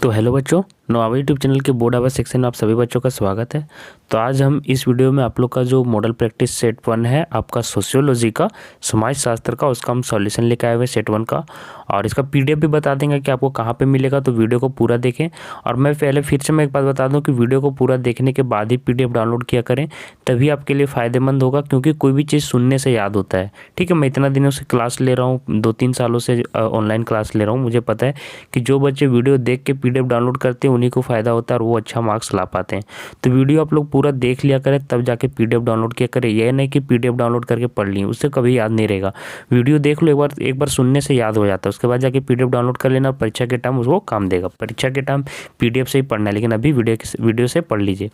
तो हेलो बच्चों, नोआवा YouTube channel के बोर्ड आवर सेक्शन में आप सभी बच्चों का स्वागत है। तो आज हम इस वीडियो में आप लोग का जो मॉडल प्रैक्टिस सेट 1 है आपका सोशियोलॉजी का, समाज शास्त्र का, उसका हम सॉल्यूशन लेकर आए हुए सेट 1 का, और इसका पीडीएफ भी बता देंगे कि आपको कहाँ पे मिलेगा। तो वीडियो को पूरा देखें। और मैं पहले फिर से मैं एक बात बता दूँ कि वीडियो को पूरा देखने के बाद ही पीडीएफ डाउनलोड किया करें, तभी आपके लिए फ़ायदेमंद होगा, क्योंकि कोई भी चीज़ सुनने से याद होता है। ठीक है, मैं इतना दिनों से क्लास ले रहा हूँ, 2-3 सालों से ऑनलाइन क्लास ले रहा हूँ। मुझे पता है कि जो बच्चे वीडियो देख के पीडीएफ डाउनलोड करते हैं उन्हीं को फ़ायदा होता है और वो अच्छा मार्क्स ला पाते हैं। तो वीडियो आप लोग पूरा देख लिया करें, तब जाके पीडीएफ डाउनलोड किया करें। यह नहीं कि पीडीएफ डाउनलोड करके पढ़ ली, उससे कभी याद नहीं रहेगा। वीडियो देख लो एक बार सुनने से याद हो जाता है, उसके बाद जाके पीडीएफ डाउनलोड कर लेना और परीक्षा के टाइम उसको काम देगा। परीक्षा के टाइम पीडीएफ से ही पढ़ना है, लेकिन अभी वीडियो से पढ़ लीजिए।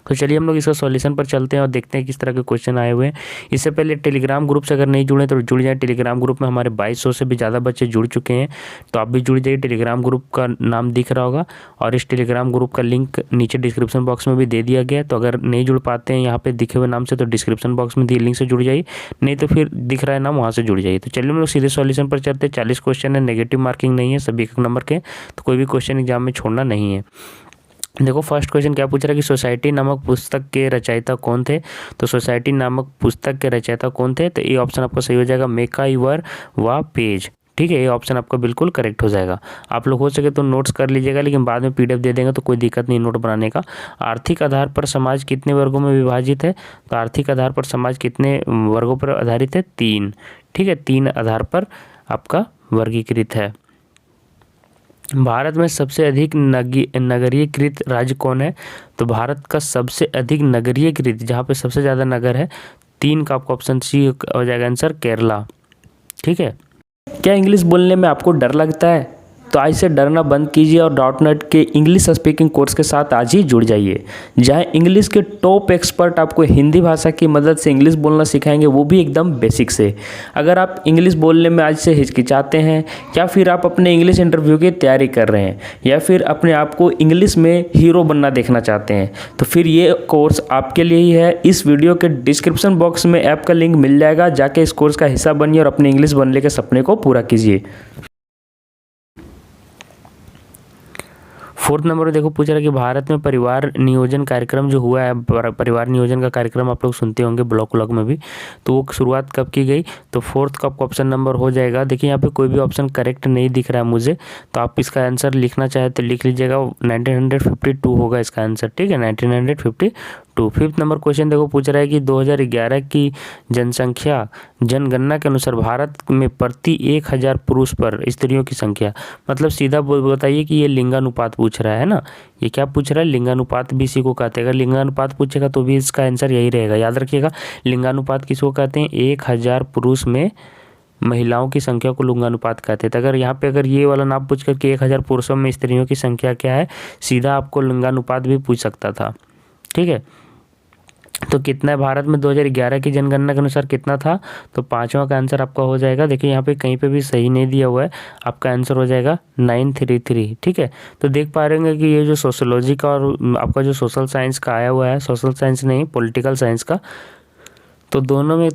तो चलिए हम लोग इसका सॉल्यूशन पर चलते हैं और देखते हैं किस तरह के क्वेश्चन आए हुए हैं। इससे पहले टेलीग्राम ग्रुप से अगर नहीं जुड़े तो जुड़ जाए। टेलीग्राम ग्रुप में हमारे 2200 से भी ज़्यादा बच्चे जुड़ चुके हैं, तो आप भी जुड़ जाइए। टेलीग्राम ग्रुप का नाम दिख रहा होगा और इस टेलीग्राम ग्रुप का लिंक नीचे डिस्क्रिप्शन बॉक्स में भी दे दिया गया है। तो अगर नहीं जुड़ पाते हैं यहाँ पे दिखे हुए नाम से, तो डिस्क्रिप्शन बॉक्स में दिए लिंक से जुड़ जाइए, नहीं तो फिर दिख रहा है नाम, वहाँ से जुड़ जाइए। तो चलिए हम लोग सीधे सॉल्यूशन पर चलते हैं। 40 क्वेश्चन है, नेगेटिव मार्किंग नहीं है, सभी 1 नंबर के, तो कोई भी क्वेश्चन एग्जाम में छोड़ना नहीं है। देखो फर्स्ट क्वेश्चन क्या पूछ रहा है कि सोसाइटी नामक पुस्तक के रचयिता कौन थे। तो सोसाइटी नामक पुस्तक के रचयिता कौन थे, तो ये ऑप्शन आपका सही हो जाएगा, मैकआइवर व पेज। ठीक है, ये ऑप्शन आपका बिल्कुल करेक्ट हो जाएगा। आप लोग हो सके तो नोट्स कर लीजिएगा, लेकिन बाद में पीडीएफ दे देंगे तो कोई दिक्कत नहीं नोट बनाने का। आर्थिक आधार पर समाज कितने वर्गों में विभाजित है, तो आर्थिक आधार पर समाज कितने वर्गों पर आधारित है, 3। ठीक है, 3 आधार पर आपका वर्गीकृत है। भारत में सबसे अधिक नगरीयकृत राज्य कौन है, तो भारत का सबसे अधिक नगरीयकृत, जहाँ पे सबसे ज़्यादा नगर है, 3 का आपका ऑप्शन सी हो जाएगा आंसर, केरला। ठीक है, क्या इंग्लिश बोलने में आपको डर लगता है, तो आज से डरना बंद कीजिए और डॉटनेट के इंग्लिश स्पीकिंग कोर्स के साथ आज ही जुड़ जाइए, जहां इंग्लिश के टॉप एक्सपर्ट आपको हिंदी भाषा की मदद से इंग्लिश बोलना सिखाएंगे, वो भी एकदम बेसिक से। अगर आप इंग्लिश बोलने में आज से हिचकिचाते हैं, या फिर आप अपने इंग्लिश इंटरव्यू की तैयारी कर रहे हैं, या फिर अपने आप को इंग्लिश में हीरो बनना देखना चाहते हैं, तो फिर ये कोर्स आपके लिए ही है। इस वीडियो के डिस्क्रिप्शन बॉक्स में ऐप का लिंक मिल जाएगा, जाके इस कोर्स का हिस्सा बनिए और अपने इंग्लिश बनने के सपने को पूरा कीजिए। 4th नंबर में देखो पूछ रहा है कि भारत में परिवार नियोजन कार्यक्रम जो हुआ है, परिवार नियोजन का कार्यक्रम आप लोग सुनते होंगे ब्लॉक में भी, तो वो शुरुआत कब की गई, तो 4th का ऑप्शन नंबर हो जाएगा। देखिए यहाँ पे कोई भी ऑप्शन करेक्ट नहीं दिख रहा है मुझे, तो आप इसका आंसर लिखना चाहे तो लिख लीजिएगा, 1952 होगा इसका आंसर। ठीक है, 1952। 5th नंबर क्वेश्चन देखो पूछ रहा है कि 2011 की जनगणना के अनुसार भारत में प्रति 1000 पुरुष पर स्त्रियों की संख्या, मतलब सीधा बताइए कि ये लिंगानुपात पूछ रहा है ना। ये क्या पूछ रहा है, लिंगानुपात भी इसी को कहते हैं। अगर लिंगानुपात पूछेगा तो भी इसका आंसर यही रहेगा, याद रखिएगा। लिंगानुपात किसको कहते हैं, 1000 पुरुष में महिलाओं की संख्या को लिंगानुपात कहते हैं। तो अगर यहाँ पे अगर ये वाला ना पूछ कर कि 1000 पुरुषों में स्त्रियों की संख्या क्या है, सीधा आपको लिंगानुपात भी पूछ सकता था। ठीक है, तो कितना है भारत में 2011 की जनगणना के अनुसार कितना था, तो 5वां का आंसर आपका हो जाएगा। देखिए यहाँ पे कहीं पे भी सही नहीं दिया हुआ है, आपका आंसर हो जाएगा 933। ठीक है, तो देख पा रहे होंगे कि ये जो सोशोलॉजी का और आपका जो सोशल साइंस का आया हुआ है, सोशल साइंस नहीं पॉलिटिकल साइंस का, तो दोनों में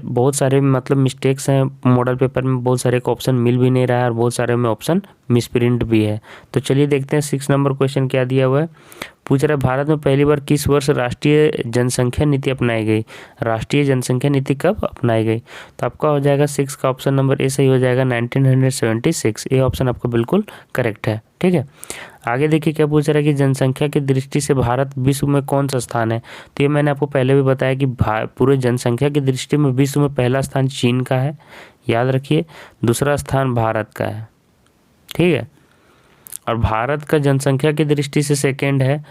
बहुत सारे मतलब मिस्टेक्स हैं। मॉडल पेपर में बहुत सारे को ऑप्शन मिल भी नहीं रहा है और बहुत सारे में ऑप्शन मिसप्रिंट भी है। तो चलिए देखते हैं 6 नंबर क्वेश्चन क्या दिया हुआ है। पूछ रहा है भारत में पहली बार किस वर्ष राष्ट्रीय जनसंख्या नीति अपनाई गई, राष्ट्रीय जनसंख्या नीति कब अपनाई गई, तो आपका हो जाएगा 6 का ऑप्शन नंबर ए सही हो जाएगा, 1976। ये ऑप्शन आपका बिल्कुल करेक्ट है। ठीक है, आगे देखिए क्या पूछ रहा है कि जनसंख्या की दृष्टि से भारत विश्व में कौन सा स्थान है। तो ये मैंने आपको पहले भी बताया कि पूरे जनसंख्या की दृष्टि में विश्व में पहला स्थान चीन का है, याद रखिए। दूसरा स्थान भारत का है। ठीक है, और भारत का जनसंख्या की दृष्टि से सेकंड है,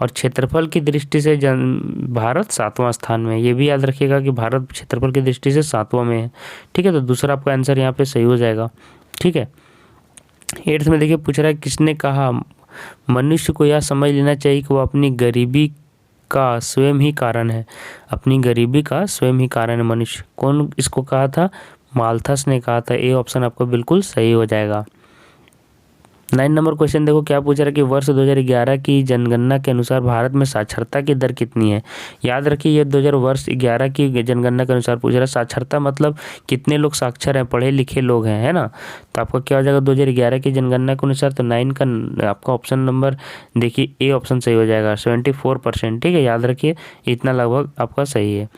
और क्षेत्रफल की दृष्टि से भारत 7वां स्थान में है। ये भी याद रखिएगा कि भारत क्षेत्रफल की दृष्टि से 7वां में है। ठीक है, तो दूसरा आपका आंसर यहाँ पे सही हो जाएगा। ठीक है, 8th में देखिए पूछ रहा है किसने कहा मनुष्य को यह समझ लेना चाहिए कि वो अपनी गरीबी का स्वयं ही कारण है, अपनी गरीबी का स्वयं ही कारण है मनुष्य। कौन इसको कहा था, माल्थस ने कहा था। ये ऑप्शन आपको बिल्कुल सही हो जाएगा। 9 नंबर क्वेश्चन देखो क्या पूछ रहा है कि वर्ष 2011 की जनगणना के अनुसार भारत में साक्षरता की दर कितनी है। याद रखिए ये 2011 की जनगणना के अनुसार पूछ रहा है। साक्षरता मतलब कितने लोग साक्षर हैं, पढ़े लिखे लोग हैं, है ना। तो आपका क्या हो जाएगा 2011 की जनगणना के अनुसार, तो 9 का आपका ऑप्शन नंबर देखिए ए ऑप्शन सही हो जाएगा, 74%। ठीक है, याद रखिए इतना लगभग आपका सही है।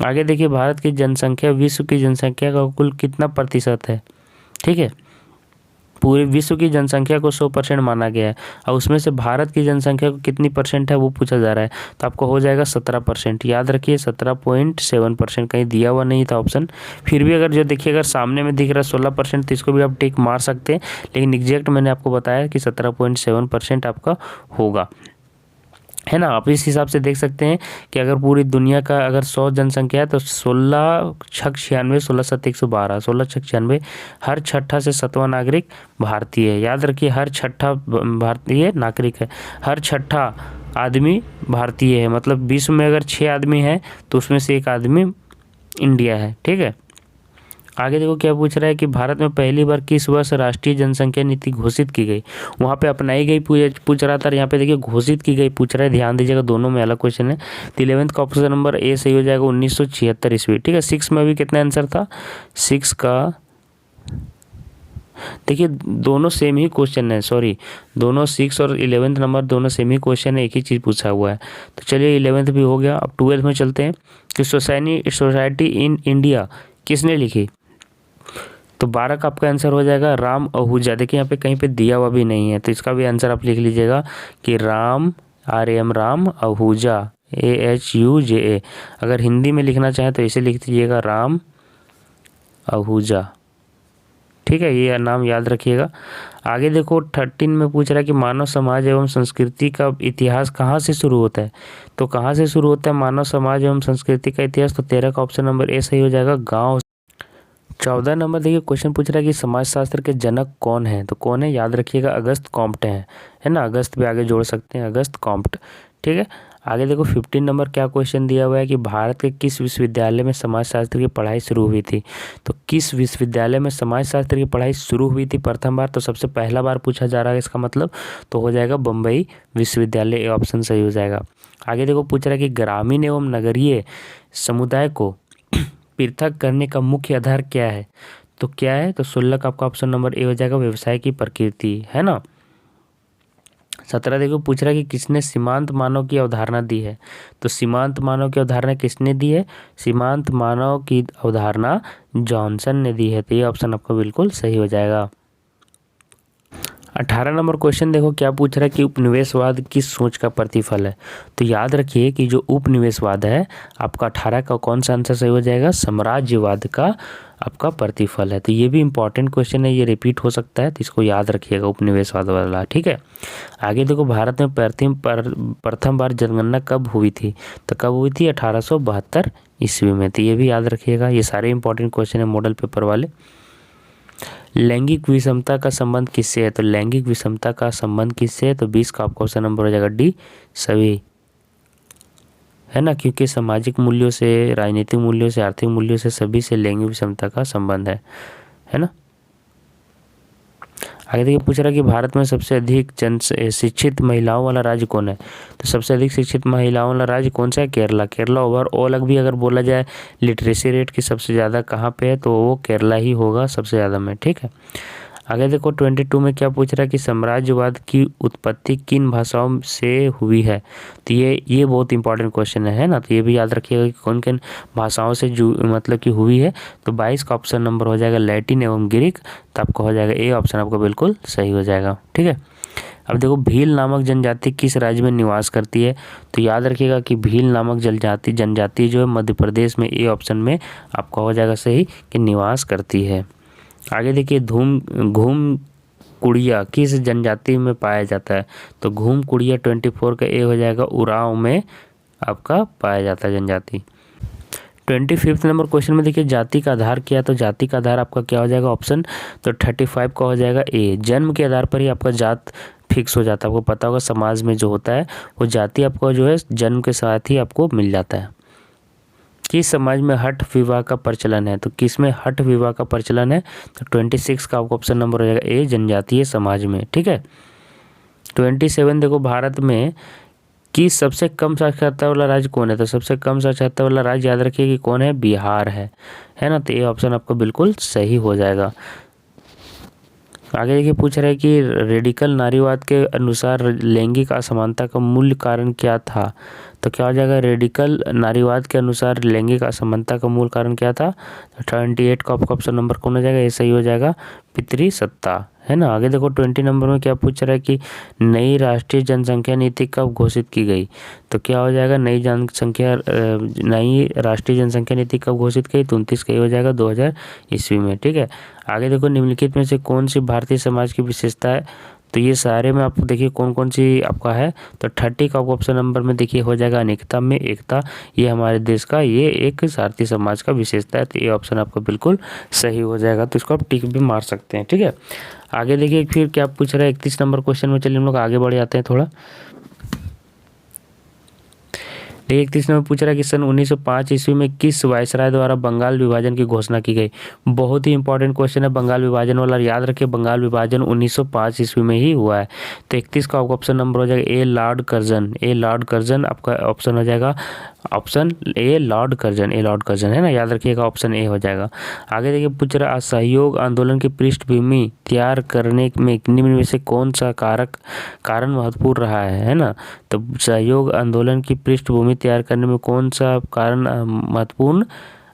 आगे देखिए भारत की जनसंख्या विश्व की जनसंख्या का कुल कितना प्रतिशत है। ठीक है, पूरे विश्व की जनसंख्या को 100% माना गया है और उसमें से भारत की जनसंख्या को कितनी परसेंट है वो पूछा जा रहा है। तो आपको हो जाएगा 17%। याद रखिए 17.7%, कहीं दिया हुआ नहीं था ऑप्शन। फिर भी अगर जो देखिए अगर सामने में दिख रहा है 16% तो इसको भी आप टिक मार सकते हैं, लेकिन एग्जैक्ट मैंने आपको बताया कि 17.7% आपका होगा, है ना। आप इस हिसाब से देख सकते हैं कि अगर पूरी दुनिया का अगर 100 जनसंख्या है तो 16×96, 16×7=112, 16×96 हर छठा से सातवां नागरिक भारतीय है। याद रखिए हर छठा भारतीय नागरिक है, हर छठा आदमी भारतीय है। मतलब विश्व में अगर 6 आदमी हैं तो उसमें से एक आदमी इंडिया है। ठीक है, आगे देखो क्या पूछ रहा है कि भारत में पहली बार किस वर्ष राष्ट्रीय जनसंख्या नीति घोषित की गई। वहाँ पे अपनाई गई पूछ रहा था, यहाँ पे देखिए घोषित की गई पूछ रहा है। ध्यान दीजिएगा दोनों में अलग क्वेश्चन है। तो 11th का ऑप्शन नंबर ए सही हो जाएगा, 1976 ईस्वी। ठीक है, 6 में भी कितना आंसर था 6 का, देखिए दोनों सेम ही क्वेश्चन है, सॉरी दोनों 6 और 11th नंबर दोनों सेम ही क्वेश्चन है, एक ही चीज़ पूछा हुआ है। तो चलिए 11th भी हो गया, अब 12th में चलते हैं कि सोसाइटी इन इंडिया किसने लिखी। तो 12 का आपका आंसर हो जाएगा राम आहूजा। देखिए यहाँ पे कहीं पे दिया हुआ भी नहीं है, तो इसका भी आंसर आप लिख लीजिएगा कि राम राम आहूजा AHUJA। अगर हिंदी में लिखना चाहें तो इसे लिख दीजिएगा राम आहूजा। ठीक है, ये नाम याद रखिएगा। आगे देखो 13 में पूछ रहा है कि मानव समाज एवं संस्कृति का इतिहास कहाँ से शुरू होता है। तो कहाँ से शुरू होता है मानव समाज एवं संस्कृति का इतिहास, तो 13 का ऑप्शन नंबर ए सही हो जाएगा, गाँव। 14 नंबर देखिए क्वेश्चन पूछ रहा है कि समाजशास्त्र के जनक कौन है। तो कौन है, याद रखिएगा अगस्त कॉम्टे हैं, है ना। अगस्त पे आगे जोड़ सकते हैं, अगस्त कॉम्ट। ठीक है, आगे देखो 15 नंबर क्या क्वेश्चन दिया हुआ है कि भारत के किस विश्वविद्यालय में समाजशास्त्र की पढ़ाई शुरू हुई थी। तो किस विश्वविद्यालय में समाजशास्त्र की पढ़ाई शुरू हुई थी प्रथम बार, तो सबसे पहला बार पूछा जा रहा है इसका मतलब, तो हो जाएगा बम्बई विश्वविद्यालय, ए ऑप्शन सही हो जाएगा। आगे देखो पूछ रहा है कि ग्रामीण एवं नगरीय समुदाय को पृथक करने का मुख्य आधार क्या है। तो क्या है, तो 16 का आपका ऑप्शन नंबर ए हो जाएगा, व्यवसाय की प्रकृति, है ना। 17 देखो पूछ रहा है कि किसने सीमांत मानव की अवधारणा दी है। तो सीमांत मानव की अवधारणा किसने दी है, सीमांत मानव की अवधारणा जॉनसन ने दी है। तो ये ऑप्शन आपका बिल्कुल सही हो जाएगा। 18 नंबर क्वेश्चन देखो क्या पूछ रहा है कि उपनिवेशवाद किस सोच का प्रतिफल है। तो याद रखिए कि जो उपनिवेशवाद है आपका 18 का कौन सा आंसर सही हो जाएगा, साम्राज्यवाद का आपका प्रतिफल है। तो ये भी इंपॉर्टेंट क्वेश्चन है, ये रिपीट हो सकता है, तो इसको याद रखिएगा उपनिवेशवाद वाला। ठीक है, आगे देखो भारत में प्रथम बार जनगणना कब हुई थी। तो कब हुई थी, 1872 ईस्वी में। तो ये भी याद रखिएगा, ये सारे इंपॉर्टेंट क्वेश्चन है मॉडल पेपर वाले। लैंगिक विषमता का संबंध किससे है। तो लैंगिक विषमता का संबंध किससे है, तो 20 का आपका ऑप्शन नंबर हो जाएगा डी, सभी, है ना। क्योंकि सामाजिक मूल्यों से, राजनीतिक मूल्यों से, आर्थिक मूल्यों से, सभी से लैंगिक विषमता का संबंध है ना। आगे देखिए पूछ रहा है कि भारत में सबसे अधिक शिक्षित महिलाओं वाला राज्य कौन है। तो सबसे अधिक शिक्षित महिलाओं वाला राज्य कौन सा है, केरला। केरला ओवरऑल भी अगर बोला जाए लिटरेसी रेट की सबसे ज़्यादा कहाँ पे है, तो वो केरला ही होगा सबसे ज़्यादा में। ठीक है, आगे देखो 22 में क्या पूछ रहा है कि साम्राज्यवाद की उत्पत्ति किन भाषाओं से हुई है। तो ये बहुत इंपॉर्टेंट क्वेश्चन है ना। तो ये भी याद रखिएगा कि कौन किन भाषाओं से जो मतलब कि हुई है। तो 22 का ऑप्शन नंबर हो जाएगा लैटिन एवं ग्रीक। तो आपको हो जाएगा ए ऑप्शन आपको बिल्कुल सही हो जाएगा। ठीक है, अब देखो भील नामक जनजाति किस राज्य में निवास करती है। तो याद रखिएगा कि भील नामक जनजाति जो है मध्य प्रदेश में, ए ऑप्शन में आपका हो जाएगा सही कि निवास करती है। आगे देखिए घूम कुड़िया किस जनजाति में पाया जाता है। तो घूम कुड़िया 24 का ए हो जाएगा, उरांव में आपका पाया जाता है जनजाति। 25 नंबर क्वेश्चन में देखिए जाति का आधार क्या है। तो जाति का आधार आपका क्या हो जाएगा ऑप्शन, तो 35 का हो जाएगा ए। जन्म के आधार पर ही आपका जात फिक्स हो जाता है। आपको पता होगा समाज में जो होता है वो जाति आपको जो है जन्म के साथ ही आपको मिल जाता है। किस समाज में हठ विवाह का प्रचलन है? तो किस में हठ विवाह का प्रचलन है? तो 26 का आपको ऑप्शन नंबर हो जाएगा ए, जनजातीय समाज में। ठीक है। 27 देखो, भारत में कि सबसे कम साक्षरता वाला राज्य कौन है? तो सबसे कम साक्षरता वाला राज्य याद रखिए कि कौन है, बिहार है ना। तो ये ऑप्शन आपका बिल्कुल सही हो जाएगा। आगे देखिए पूछ रहा है कि रेडिकल नारीवाद के अनुसार लैंगिक असमानता का मूल कारण क्या था? तो क्या हो जाएगा, रेडिकल नारीवाद के अनुसार लैंगिक असमानता का मूल कारण क्या था? 28 का आपका ऑप्शन नंबर कौन हो जाएगा, ये सही हो जाएगा, पितृसत्ता, है ना। आगे देखो 20 नंबर में क्या पूछ रहा है कि नई राष्ट्रीय जनसंख्या नीति कब घोषित की गई? तो क्या हो जाएगा, नई राष्ट्रीय जनसंख्या नीति कब घोषित की? 29 का हो जाएगा 2000 ईस्वी में। ठीक है। आगे देखो निम्नलिखित में से कौन सी भारतीय समाज की विशेषता है? तो ये सारे में आप देखिए कौन कौन सी आपका है। तो 30 का ऑप्शन नंबर में देखिए हो जाएगा अनेकता में एकता। ये हमारे देश का ये एक भारतीय समाज का विशेषता है। तो ये ऑप्शन आपका बिल्कुल सही हो जाएगा। तो इसको आप टिक भी मार सकते हैं। ठीक है। आगे देखिए फिर क्या पूछ रहा है 31 नंबर क्वेश्चन में। चलिए हम लोग आगे बढ़ जाते हैं थोड़ा। देखिए 31 नंबर पूछ रहा है कि सन 1905 ईस्वी में किस वायसराय द्वारा बंगाल विभाजन की घोषणा की गई? बहुत ही इंपॉर्टेंट क्वेश्चन है बंगाल विभाजन वाला, याद रखिए बंगाल विभाजन 1905 ईस्वी में ही हुआ है। तो 31 का ऑप्शन नंबर हो जाएगा ए, लॉर्ड कर्जन। ए लॉर्ड कर्जन आपका ऑप्शन हो जाएगा, option A Lord Curzon, A Lord Curzon, है ना, याद रखिएगा ऑप्शन ए हो जाएगा। आगे देखिए पूछ रहा असहयोग आंदोलन की पृष्ठभूमि तैयार करने में निम्न में से कौन सा कारण महत्वपूर्ण रहा है ना। तो सहयोग आंदोलन की पृष्ठभूमि तैयार करने में कौन सा कारण महत्वपूर्ण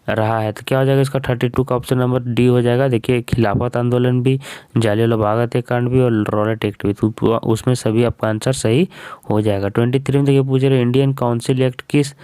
रहा है? तो क्या हो जाएगा इसका 32 का ऑप्शन नंबर डी हो जाएगा। देखिए खिलाफत आंदोलन भी, जालियांवाला बाग हत्याकांड भी और रॉलेट एक्ट भी, तो उसमें सभी आपका आंसर सही हो जाएगा। 23 में देखिए पूछ रहे इंडियन काउंसिल एक्ट किस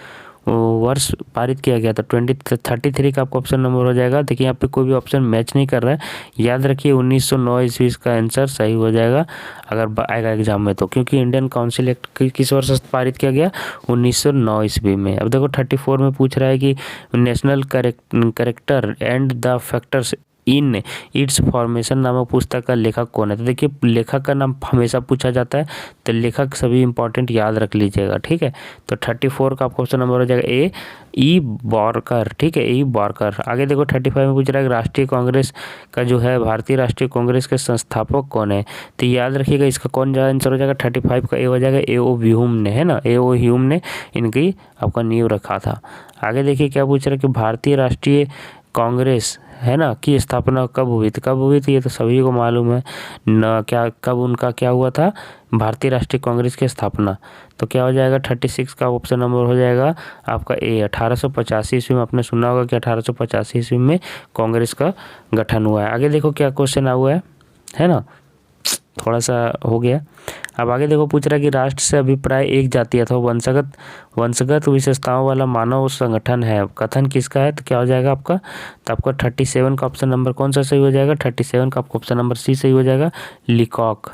वर्ष पारित किया गया था? 33 का आपका ऑप्शन नंबर हो जाएगा। देखिए यहाँ पे कोई भी ऑप्शन मैच नहीं कर रहा है, याद रखिए 1909 ईस्वी का आंसर सही हो जाएगा अगर आएगा एग्जाम में तो, क्योंकि इंडियन काउंसिल एक्ट किस वर्ष पारित किया गया? 1909 ईस्वी में। अब देखो 34 में पूछ रहा है कि national character and the factors in its formation नामक पुस्तक का लेखक कौन है? तो देखिए लेखक का नाम हमेशा पूछा जाता है, तो लेखक सभी इंपॉर्टेंट याद रख लीजिएगा। ठीक है। तो 34 का आपका ऑप्शन नंबर हो जाएगा ए, ई बॉरकर। ठीक है, ई बॉरकर। आगे देखो 35 में पूछ रहा है राष्ट्रीय कांग्रेस का जो है, भारतीय राष्ट्रीय कांग्रेस के संस्थापक कौन है? तो याद रखिएगा इसका कौन ज़्यादा आंसर हो जाएगा, 35 का ए हो जाएगा, ए ओ ह्यूम ने, है ना, ए ओ ह्यूम ने इनकी आपका नींव रखा था। आगे देखिए क्या पूछ रहा है कि भारतीय राष्ट्रीय कांग्रेस, है ना, की स्थापना कब हुई थी? कब हुई थी ये तो सभी को मालूम है न, क्या कब उनका क्या हुआ था, भारतीय राष्ट्रीय कांग्रेस की स्थापना? तो क्या हो जाएगा 36 का ऑप्शन नंबर हो जाएगा आपका ए, 1885 ईस्वी में। आपने सुना होगा कि 1885 ईस्वी में कांग्रेस का गठन हुआ है। आगे देखो क्या क्वेश्चन हुआ है ना, थोड़ा सा हो गया। अब आगे देखो पूछ रहा है कि राष्ट्र से अभिप्राय एक जातीय अथवा वंशगत विशेषताओं वाला मानव संगठन है, कथन किसका है? तो क्या हो जाएगा आपका, तो आपका 37 का ऑप्शन नंबर कौन सा सही हो जाएगा? 37 का आपका ऑप्शन नंबर सी सही हो जाएगा, लिकॉक,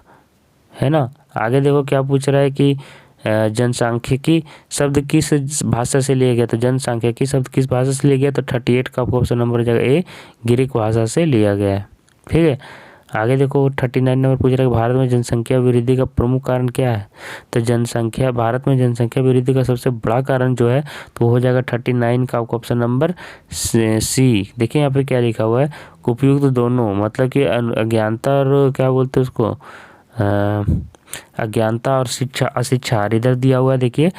है ना। आगे देखो क्या पूछ रहा है कि जनसांख्यिकी शब्द किस भाषा से लिया गया? तो जनसांख्यिकी शब्द किस भाषा से लिया गया? तो 38 का आपका ऑप्शन नंबर हो जाएगा ए, ग्रीक भाषा से लिया गया है। ठीक है। आगे देखो 39 नंबर पूछ रहा है कि भारत में जनसंख्या वृद्धि का प्रमुख कारण क्या है? तो भारत में जनसंख्या वृद्धि का सबसे बड़ा कारण जो है तो हो जाएगा 39 का आपका ऑप्शन नंबर सी। देखिए यहाँ पे क्या लिखा हुआ है, उपयुक्त दोनों, मतलब कि अज्ञानता और क्या बोलते हैं उसको, अज्ञानता और शिक्षा अशिक्षा इधर दिया हुआ है। देखिए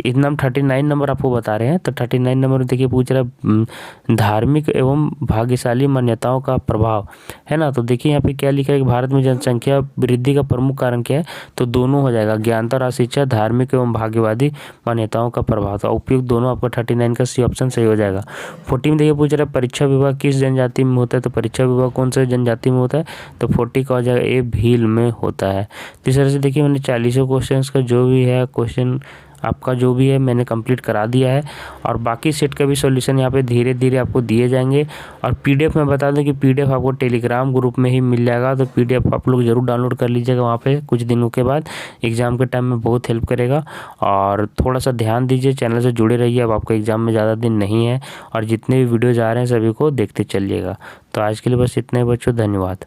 इतना हम 39 नंबर आपको बता रहे हैं। तो 39 नंबर देखिए पूछ रहा है धार्मिक एवं भाग्यशाली मान्यताओं का प्रभाव, है ना। तो देखिए यहाँ पे क्या लिखा है कि भारत में जनसंख्या वृद्धि का प्रमुख कारण क्या है? तो दोनों हो जाएगा, ज्ञानता और अशिक्षा, धार्मिक एवं भाग्यवादी मान्यताओं का प्रभाव। तो उपयुक्त दोनों आपका 39 का सी ऑप्शन सही हो जाएगा। 40 में देखिए पूछ रहा है परीक्षा विभाग किस जनजाति में होता है? तो परीक्षा विभाग कौन सा जनजाति में होता है? तो 40 का हो जाएगा ए, भील में होता है। तो इस तरह से देखिए मैंने 40 क्वेश्चन का जो भी है क्वेश्चन आपका जो भी है मैंने कंप्लीट करा दिया है, और बाकी सेट का भी सॉल्यूशन यहाँ पे धीरे धीरे आपको दिए जाएंगे। और पीडीएफ में बता दूं कि पीडीएफ आपको टेलीग्राम ग्रुप में ही मिल जाएगा, तो पीडीएफ आप लोग जरूर डाउनलोड कर लीजिएगा वहाँ पे कुछ दिनों के बाद, एग्ज़ाम के टाइम में बहुत हेल्प करेगा। और थोड़ा सा ध्यान दीजिए, चैनल से जुड़े रहिए, अब आपका एग्ज़ाम में ज़्यादा दिन नहीं है, और जितने भी वीडियोज़ आ रहे हैं सभी को देखते चलिएगा। तो आज के लिए बस इतना ही बच्चों, धन्यवाद।